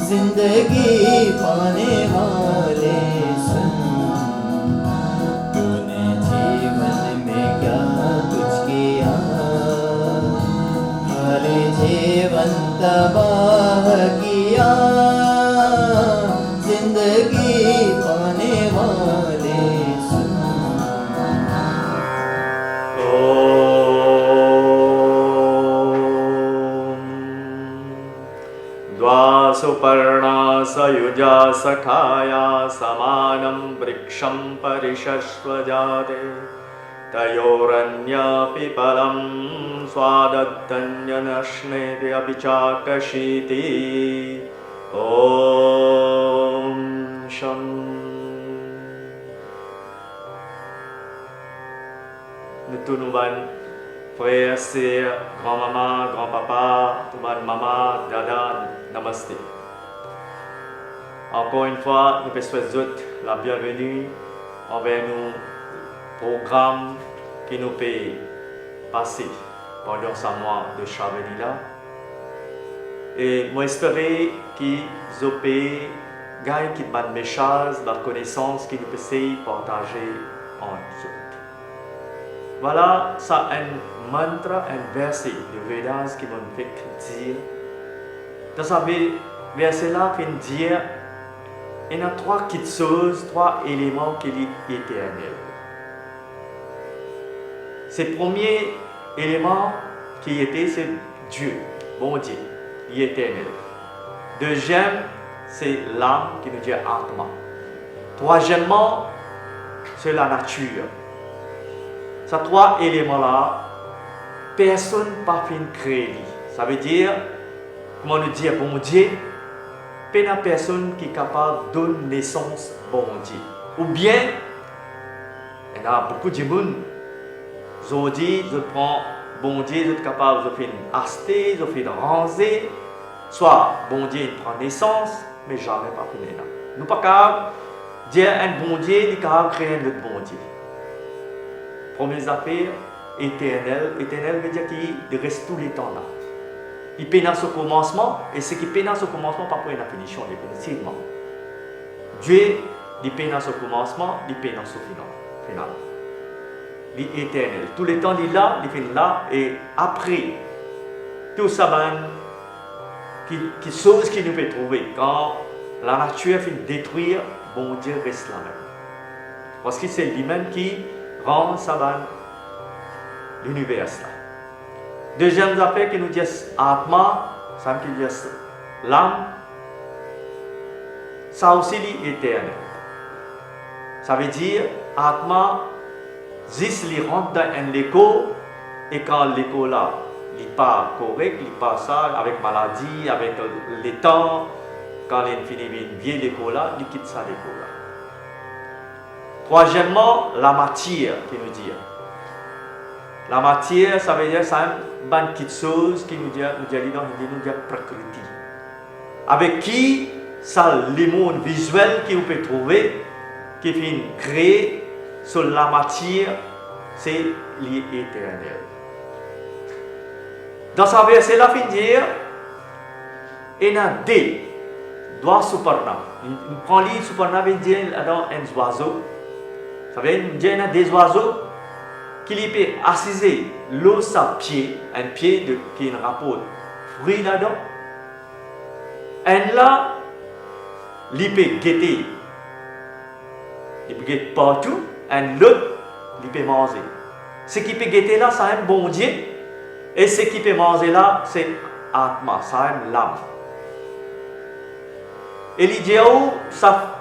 जिंदगी पाने वाले सुन, तूने जीवन में क्या कुछ किया, खाली जीवन तबाह किया। जिंदगी पाने वाले सुन। सुपर्णा सयुजा सखाया समानं वृक्षं परिशश्वजाते तयोरन्यपि फलं स्वादद्धन्यनश्नेति अपि चाकशीति। ॐ शं। Nous tous nous ban frères, sœurs, grand-maman, grand-papa, tout ban maman, dada, namaste. Encore une fois, nous souhaitons la bienvenue envers nos programmes qui nous peut passer pendant ce mois de Chaveli-là. Et moi j'espère qu'ils ont gagné un message, une connaissance qui nous peut partager entre eux. Voilà, ça un mantra, un verset de Vedas qui m'ont fait dire. Dans ce verset-là, il fait dire il y a trois petites choses, trois éléments qui sont éternels. Ce premier élément qui était, c'est Dieu, bon Dieu, il est éternel. Deuxième, c'est l'âme qui nous dit Atma. Troisièmement, c'est la nature. Ces trois éléments-là, personne n'a pas fait créer. Ça veut dire, comment nous dire bon Dieu, pas une personne qui est capable de donner naissance bon Dieu. Ou bien, il y a beaucoup de monde, ils disent, ils prennent bon Dieu, ils sont capables de faire acheter, de faire ranger. Soit bon Dieu prend naissance, mais jamais pas fait là. Nous ne sommes pas capables de dire un bon Dieu, nous sommes capables de créer un autre bon Dieu. Première affaire, éternel. Éternel veut dire qu'il reste tout le temps là. Il peine à ce commencement, et ce qui peine à ce commencement, pas pour une finition, définitivement. Dieu, il peine à ce commencement, il peine à ce final. Il est éternel. Tout le temps, il est là, il est là, et après, tout ça, qui chose qui nous peut trouver. Quand la nature finit de détruire, bon Dieu reste là même. Parce que c'est lui-même qui rend ça l'univers là. Deuxième affaire qui nous dit Atma, ça veut dire l'âme, ça aussi est éternel. Ça veut dire Atma, juste il rentre dans un écho, et quand l'écho là, il n'est pas correct, il n'est pas ça, avec maladie, avec le temps, quand il finit de vieille l'écho là, il quitte ça l'écho là. Troisièmement, la matière qui nous dit. La matière, ça veut dire c'est une petite chose qui nous dit prakriti. Avec qui, ça le monde visuel que vous pouvez trouver, qui finit créé sur la matière, c'est l'éternel. Dans ce verset-là, il dit, il y a deux suparna. Il prend les suparna, il dit, dans un oiseau. Ça veut dire qu'il y a des oiseaux qui peuvent assiser l'eau sur pied, un pied qui a un rapport fruit là-dedans. Un là, il peut guetter. Il peut guetter partout. Un l'autre, il peut manger. Ce qui peut guetter là, c'est un bon Dieu. Et ce qui peut manger là, c'est Atma, c'est un l'âme. Et l'idée où ça.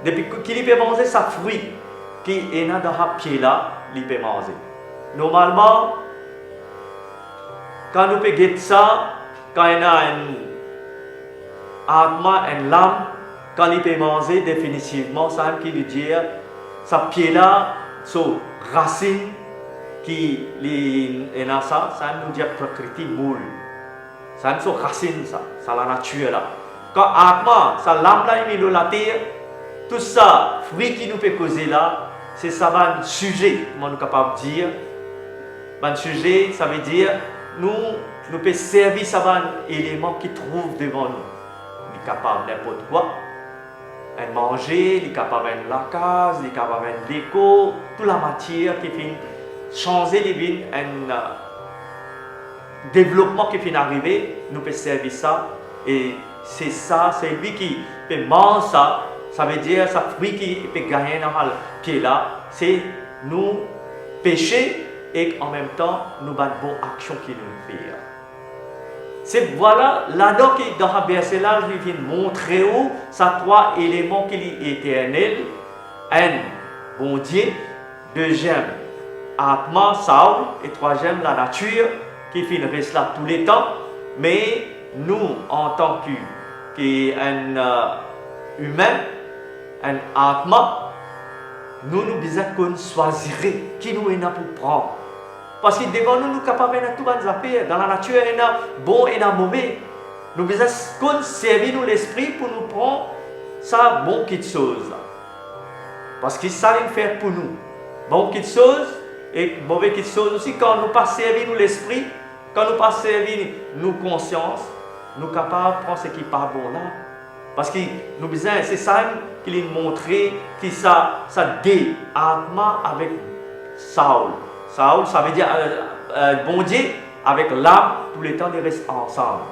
Depuis qu'il peut manger sa fruit qui est dans le pied là, il peut manger. Normalement, quand nous pouvons guetter ça, quand il y a un atma, une lame, quand il peut manger, définitivement, ça veut dire sa pied là, son racine qui est dans ça, ça veut dire prakriti moule. Ça veut dire son racine, ça, c'est la nature là. Quand atma, sa lame là, il est dans la terre. Tout ça, fruit qui nous peut causer là, c'est ça un sujet, comment nous sommes capables de dire. Un sujet, ça veut dire, nous pouvons servir ça un élément qui trouve devant nous. capable n'importe quoi. Un manger, il est capable de la case, il est capable de l'écho, toute la matière qui fait changer les vies, un développement qui fait arriver, nous peut servir ça. Et c'est ça, c'est lui qui peut manger ça. Ça veut dire, ça fruit qui peut gagner dans le pied là, c'est nous pécher et en même temps nous battre bonne action qui nous fait. C'est voilà, là-dedans, dans ce verset-là, je viens montrer où ces trois éléments qui sont éternels. Un, bon Dieu. Deuxième, Atma, Saul. Et troisième, la nature, qui reste là tous les temps. Mais nous, en tant qu'un humain, un Atma, nous devons choisir qui nous est là pour prendre. Parce que devant nous, nous sommes capables de tout les affaires. Dans la nature, il y a bon et mauvais. Nous devons servir l'esprit pour nous prendre ça bon quelque chose. Parce que ça il fait pour nous. Bon quelque chose et mauvais quelque chose aussi. Quand nous pas servir l'esprit, quand nous pas servir nos consciences, nous sommes capables de prendre ce qui n'est pas bon là. Parce que nous besoin, c'est ça qu'il a montré que ça déatma avec Saul. Saul, ça veut dire bon Dieu, avec l'âme, tous les temps, ils restent ensemble.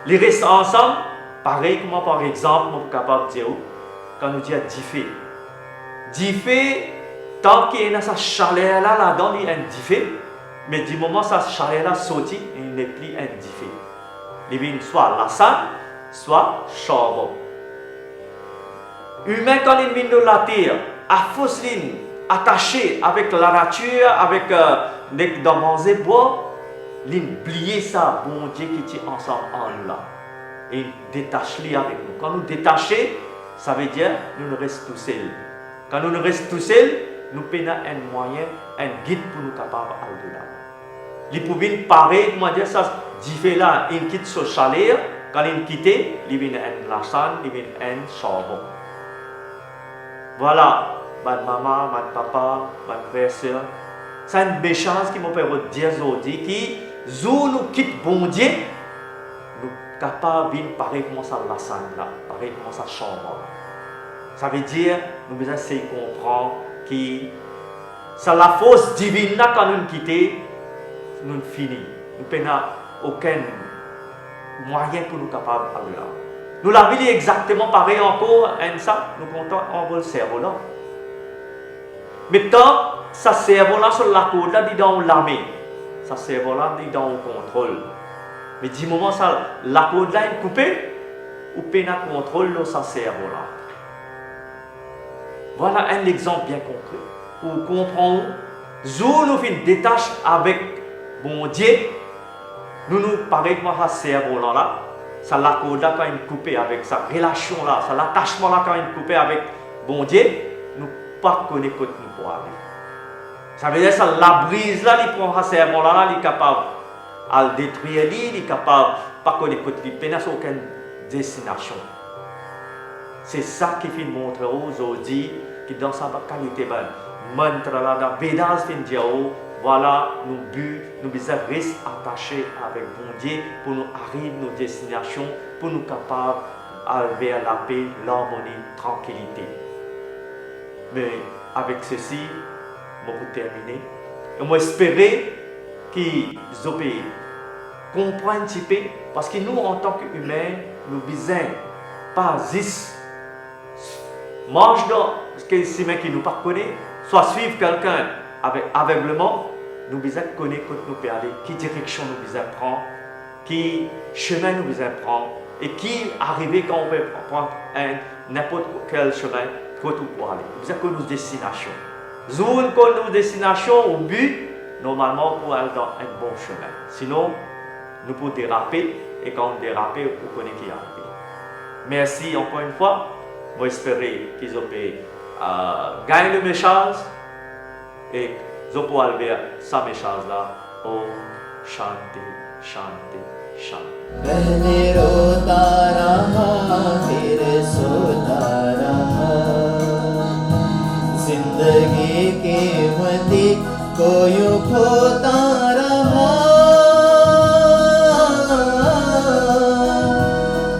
Ils restent ensemble, pareil comme par exemple, on est capable de dire, quand nous disons diffé. Diffé, tant qu'il y a cette chaleur-là, là-dedans, il y a un diffé, mais du moment où cette chaleur-là saute, il n'est plus un diffé. Il vient soit la salle, soit charbon. Humain, quand il vient de la terre, à fausse ligne, attaché avec la nature, avec dans manger bois, l'oublier ça, bon Dieu qui est ensemble en nous là. Et détache-les avec nous. Quand nous détachons, ça veut dire que nous ne restons tout seuls. Quand nous ne restons tout seuls, nous prenons un moyen, un guide pour nous capables au-delà. Les pouvines pareil, comment dire ça, diffé là, il quitte ce chalet, quand il quitte, il vient un lasagne, il vient un charbon. Voilà. Ma maman, ma papa, ma frère, soeur. C'est une belle chance qui m'a permis de dire aujourd'hui que si nous quittons bon Dieu, nous sommes capables de pareil comme ça la salle là, pareil comme ça chambre. Ça veut dire nous devons essayer de comprendre que c'est la force divine là quand nous quittons, nous finissons. Nous n'avons aucun moyen pour nous capables de là. Nous l'avons dit exactement pareil encore, ça, nous comptons en le cerveau là. Maintenant, ça cerveau-là sur la côte, là, dit dans l'armée. Ça cerveau-là, dit dans le contrôle. Mais du moment ça, la côte là est coupée, ou peut le contrôle de sa cerveau-là. Voilà un exemple bien concret. Pour comprendre, si nous faisons des tâches avec bon Dieu, nous pareil comme ça cerveau-là, ça la côte là quand il est coupé avec sa relation-là, ça l'attachement là quand il est coupé avec bon Dieu, nous pas connaître côté nous pour aller. Ça veut dire ça la brise là, il prend ce cerveau là, il est capable à le détruire, il est capable pas connaître côté, il n'a aucune destination. C'est ça qui fait montrer aujourd'hui que dans sa qualité mantra là dans Védas fin dire voilà nos buts, nous devons rester attachés avec bon Dieu pour nous arriver à nos destinations, pour nous capables d'aller vers la paix, l'harmonie, la tranquillité. Mais avec ceci, je vais terminer. Et moi, espérer qu'ils comprennent un petit peu, parce que nous, en tant qu'humains, nous ne devons pas juste manger dans ce qui nous pas connaît, soit suivre quelqu'un avec aveuglement, nous devons connaître où nous pouvons aller, quelle direction nous devons prendre, quel chemin nous devons prendre, et qui arriver quand on peut prendre n'importe quel chemin. Pour aller. Vous avez nos destinations. Si nous avons nos destinations au but, normalement, pour aller dans un bon chemin. Sinon, nous pouvons déraper, et quand on dérape, on connaît qui est arrivé. Merci encore une fois. J'espère qu'ils ont gagné le message et qu'ils ont aller vers ce message-là. Om Shanti, Shanti, Shanti. पहले रोता रहा फिर सोता रहा जिंदगी कीमती को यूं खोता रहा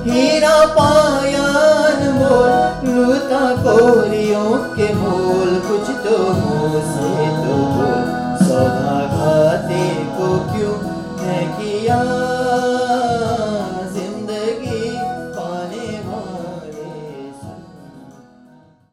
हीरा पाया अनमोल, लूटा कोरियों के मोल, कुछ तो मुझसे तो